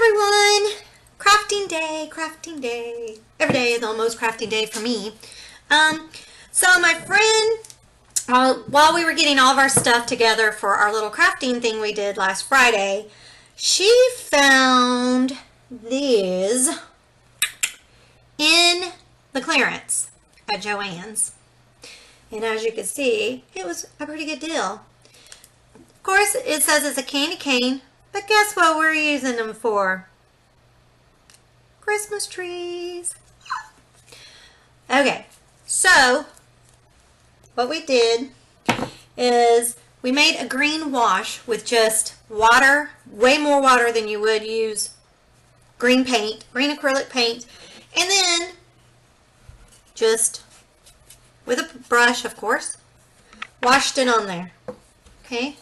everyone! Crafting day, crafting day. Every day is almost crafting day for me. So my friend, while we were getting all of our stuff together for our little crafting thing we did last Friday, she found these in the clearance at Joann's. And as you can see, it was a pretty good deal. Of course, it says it's a candy cane, but guess what we're using them for? Christmas trees. Okay, so what we did is we made a green wash with just water, way more water than you would use green paint, green acrylic paint, and then just with a brush, of course, washed it on there. Okay.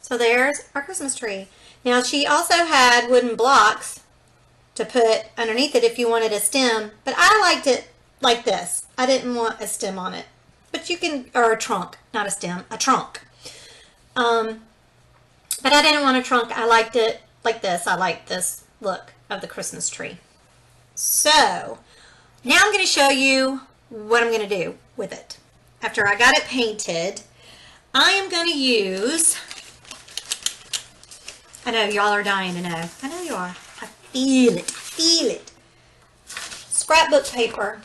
So there's our Christmas tree. Now she also had wooden blocks to put underneath it if you wanted a stem, but I liked it like this. I didn't want a stem on it, but you can, or a trunk, not a stem, a trunk. But I didn't want a trunk. I liked it like this. I like this look of the Christmas tree. So now I'm going to show you what I'm going to do with it. After I got it painted, I am going to use, I know y'all are dying to know. I know you are. I feel it. I feel it. Scrapbook paper.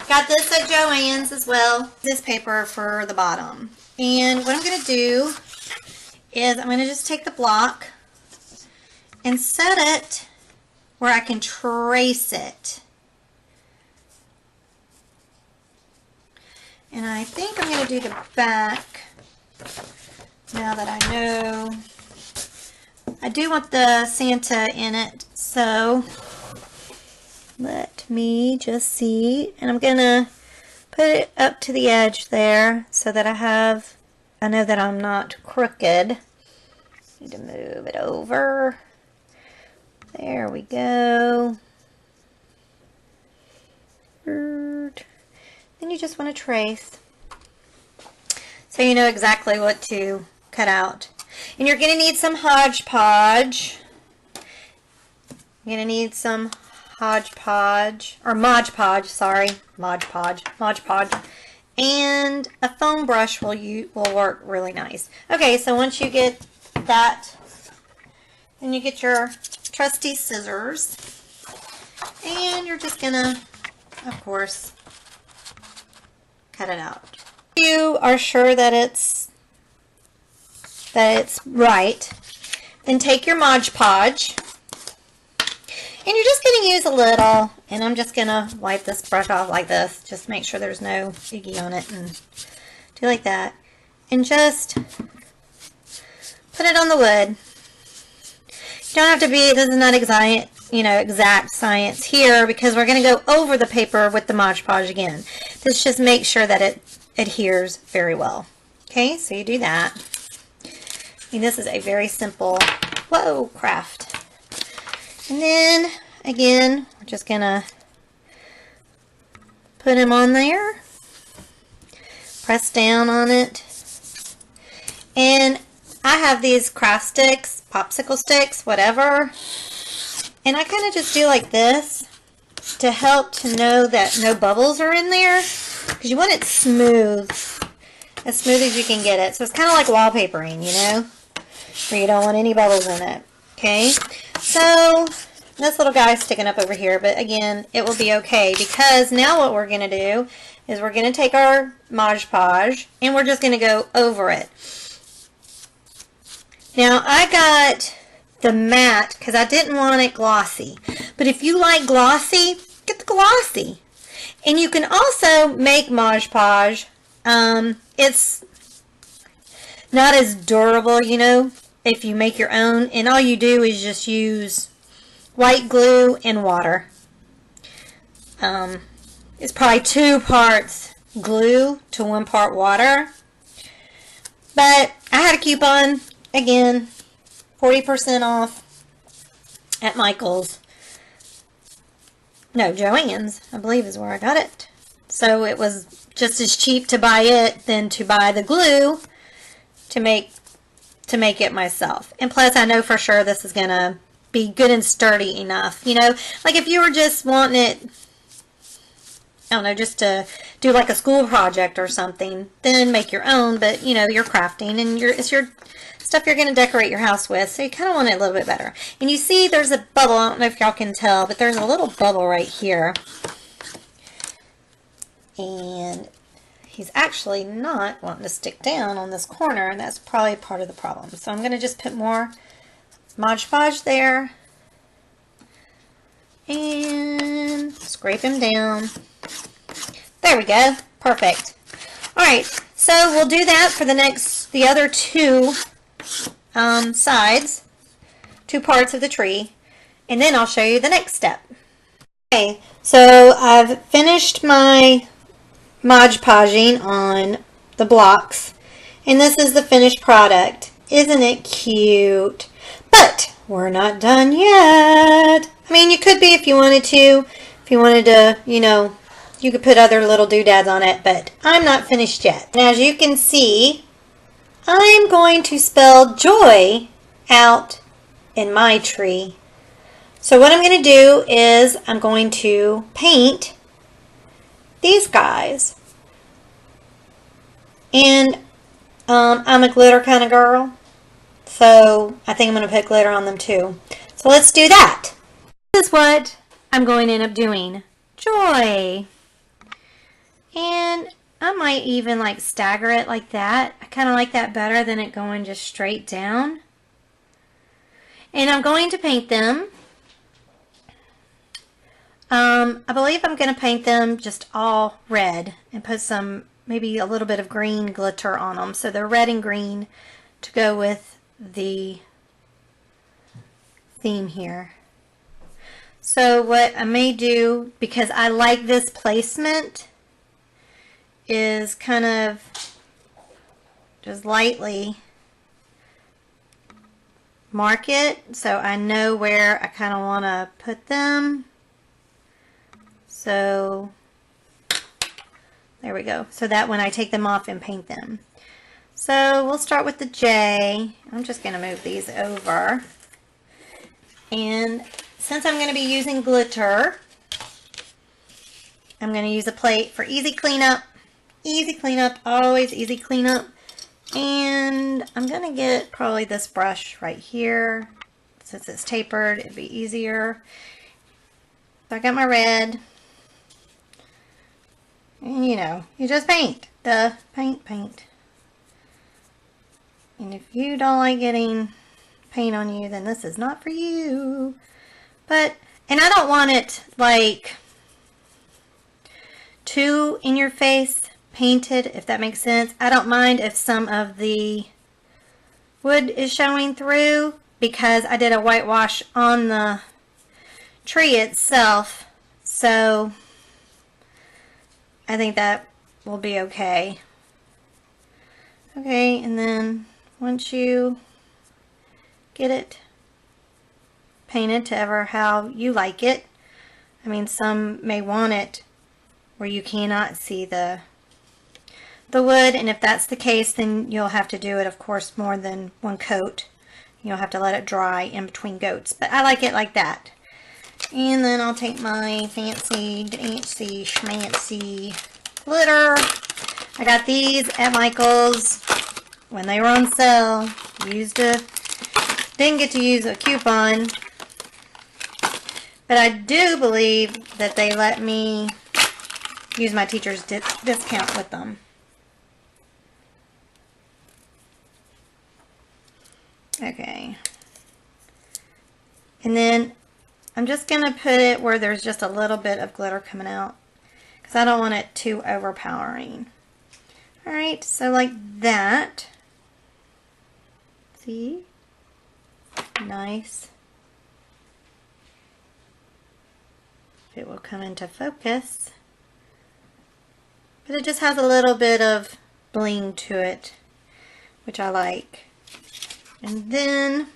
Got this at Joann's as well. This paper for the bottom. And what I'm going to do is I'm going to just take the block and set it where I can trace it. And I think I'm going to do the back now that I know. I do want the Santa in it, so let me just see. And I'm going to put it up to the edge there so that I know that I'm not crooked. Need to move it over. There we go. Then you just want to trace so you know exactly what to cut out. And you're going to need some Hodge Podge. You're going to need some Hodge Podge, or Mod Podge, sorry. Mod Podge. Mod Podge. And a foam brush will work really nice. Okay, so once you get that, then you get your trusty scissors. And you're just going to, of course, cut it out. If you are sure that it's right, then take your Mod Podge, and you're just going to use a little, and I'm just going to wipe this brush off like this, just make sure there's no iggy on it, and do like that, and just put it on the wood. You don't have to be, this is not exact science here, because we're going to go over the paper with the Mod Podge again. This just makes sure that it adheres very well. Okay, so you do that. And this is a very simple, craft. And then, again, we're just going to put them on there. Press down on it. And I have these craft sticks, popsicle sticks, whatever. And I kind of just do like this to help to know that no bubbles are in there. Because you want it smooth. As smooth as you can get it. So it's kind of like wallpapering, you know, where you don't want any bubbles in it. Okay, so this little guy's sticking up over here, but again, it will be okay, because now what we're going to do is we're going to take our Mod Podge and we're just going to go over it. Now, I got the matte because I didn't want it glossy, but if you like glossy, get the glossy. And you can also make Mod Podge. It's not as durable, you know, if you make your own. And all you do is just use white glue and water. It's probably 2 parts glue to 1 part water. But I had a coupon, again, 40% off at Michael's. No, Joann's, I believe is where I got it. So it was just as cheap to buy it than to buy the glue to make it myself. And plus, I know for sure this is gonna be good and sturdy enough. You know, like if you were just wanting it, I don't know, just to do like a school project or something, then make your own. But you know, you're crafting and it's your stuff you're going to decorate your house with, so you kind of want it a little bit better. And you see there's a bubble. I don't know if y'all can tell, but there's a little bubble right here. And he's actually not wanting to stick down on this corner, and that's probably part of the problem. So I'm going to just put more Mod Podge there and scrape him down. There we go. Perfect. All right, so we'll do that for the other two sides, two parts of the tree, and then I'll show you the next step. Okay, so I've finished my Mod Podging on the blocks, and this is the finished product. Isn't it cute? But we're not done yet. I mean, you could be if you wanted to. If you wanted to, you know, you could put other little doodads on it, but I'm not finished yet. And as you can see, I'm going to spell joy out in my tree. So what I'm going to do is I'm going to paint these guys. And I'm a glitter kind of girl, so I think I'm going to put glitter on them too. So let's do that. This is what I'm going to end up doing. Joy. And I might even like stagger it like that. I kind of like that better than it going just straight down. And I'm going to paint them. I believe I'm going to paint them just all red and put some, maybe a little bit of green glitter on them. So they're red and green to go with the theme here. So what I may do, because I like this placement, is kind of just lightly mark it so I know where I kind of want to put them. So there we go. So that when I take them off and paint them. So we'll start with the J. I'm just going to move these over. And since I'm going to be using glitter, I'm going to use a plate for easy cleanup. Easy cleanup, always easy cleanup. And I'm going to get probably this brush right here. Since it's tapered, it'd be easier. So I got my red. And you know, you just paint. Duh. Paint, paint. And if you don't like getting paint on you, then this is not for you. But, and I don't want it like too in your face painted, if that makes sense. I don't mind if some of the wood is showing through because I did a whitewash on the tree itself. So I think that will be okay. Okay, and then once you get it painted to ever how you like it, I mean, some may want it where you cannot see the wood, and if that's the case, then you'll have to do it, of course, more than one coat. You'll have to let it dry in between coats, but I like it like that. And then I'll take my fancy schmancy glitter. I got these at Michael's when they were on sale. Didn't get to use a coupon, but I do believe that they let me use my teacher's discount with them. Okay. And then I'm just going to put it where there's just a little bit of glitter coming out because I don't want it too overpowering. Alright, so like that. See? Nice. It will come into focus. But it just has a little bit of bling to it, which I like. And then,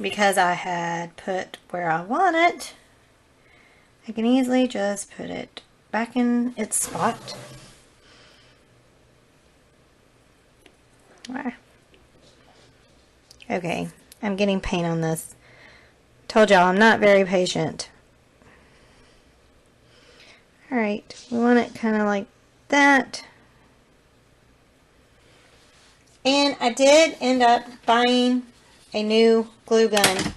because I had put where I want it, I can easily just put it back in its spot. Okay, I'm getting paint on this. Told y'all I'm not very patient. Alright, we want it kind of like that. And I did end up buying a new glue gun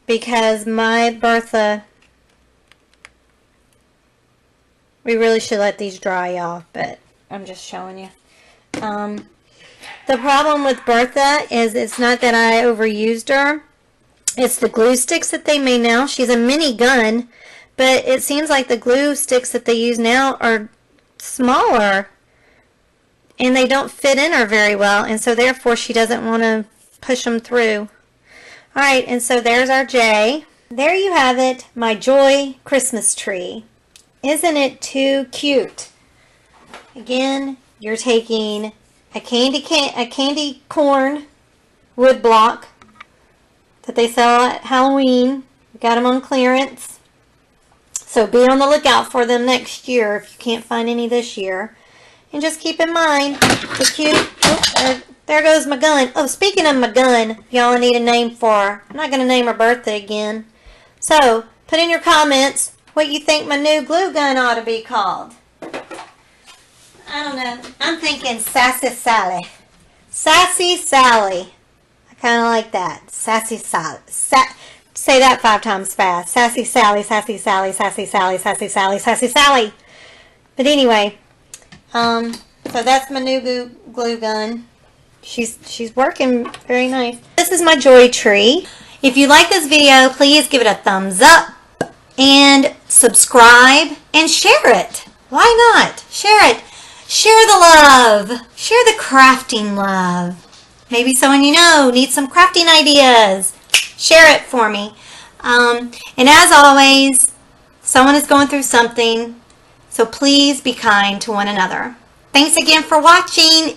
because my Bertha, we really should let these dry off, but I'm just showing you. The problem with Bertha is it's not that I overused her. It's the glue sticks that they made now. She's a mini gun, but it seems like the glue sticks that they use now are smaller and they don't fit in her very well, and so therefore she doesn't want to push them through. Alright, and so there's our J. There you have it, my Joy Christmas tree. Isn't it too cute? Again, you're taking a candy corn wood block that they sell at Halloween. We got them on clearance. So be on the lookout for them next year if you can't find any this year. And just keep in mind the cute... Oh, there goes my gun. Oh, speaking of my gun, y'all need a name for her. I'm not going to name her Bertha again. So, put in your comments what you think my new glue gun ought to be called. I don't know. I'm thinking Sassy Sally. Sassy Sally. I kind of like that. Sassy Sally. Say that 5 times fast. Sassy Sally, Sassy Sally, Sassy Sally, Sassy Sally, Sassy Sally. But anyway, so that's my new glue gun. She's working very nice. This is my Joy tree. If you like this video, please give it a thumbs up and subscribe and share it. Why not? Share it. Share the love. Share the crafting love. Maybe someone you know needs some crafting ideas. Share it for me. And as always, someone is going through something, so please be kind to one another. Thanks again for watching.